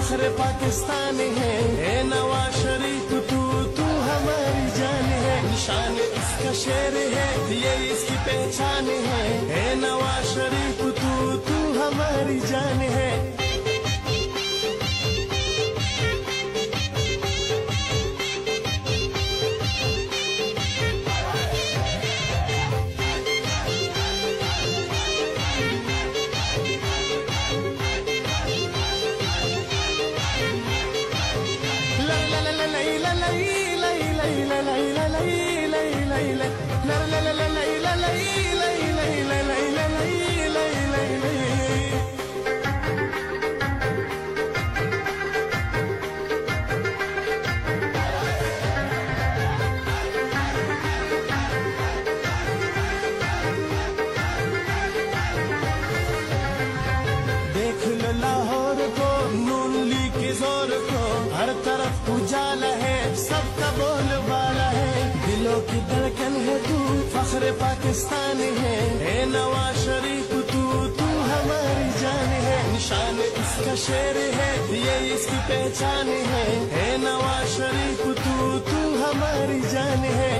फख्र पाकिस्तान है। ए नवाज शरीफ तू हमारी जान है, निशान इसका शेर है, ये इसकी पहचान है। ए नवाज शरीफ तू हमारी जान है। देख लो लाहौर को, नून लीग के जोर को, हर तरफ उजाला है, सबका बोलबाला है। दिलों की धड़कन है तू, फख्र पाकिस्तान है। ए नवाज शरीफ तू हमारी जान है, निशान इसका शेर है, ये इसकी पहचान है। ए नवाज शरीफ तू हमारी जान है।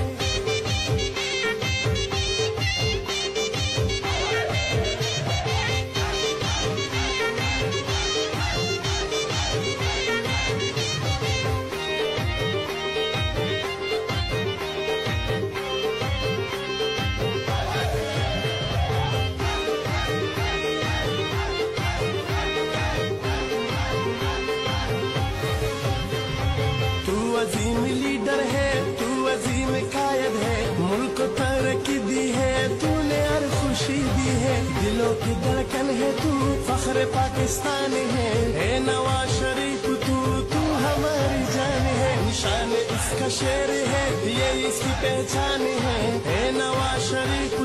अजीम लीडर है तू, अजीम कायद है, मुल्क को तरक्की दी है तूने, हर खुशी दी है। दिलों की धड़कन है तू, फख्र पाकिस्तान है। ए नवाज शरीफ तू हमारी जान है, निशान इसका शेर है, ये इसकी पहचान है। ए नवाज शरीफ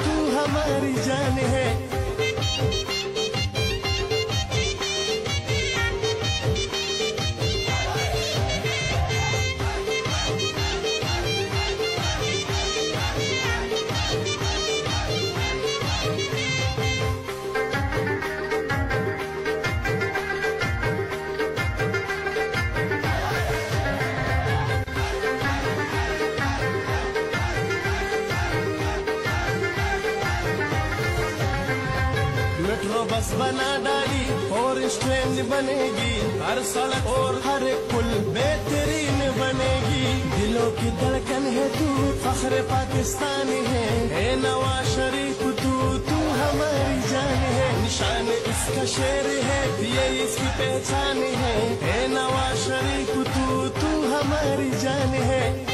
तू हमारी जान है। मेट्रो बस बना डाली और स्ट्रेंज बनेगी, हर सड़क और हर पुल बेहतरीन बनेगी। दिलों की धड़कन है तू, फख्र पाकिस्तान है। ए नवाज शरीफ तू हमारी जान है, निशान इसका शेर है, ये इसकी पहचान है। ए नवाज शरीफ तू हमारी जान है।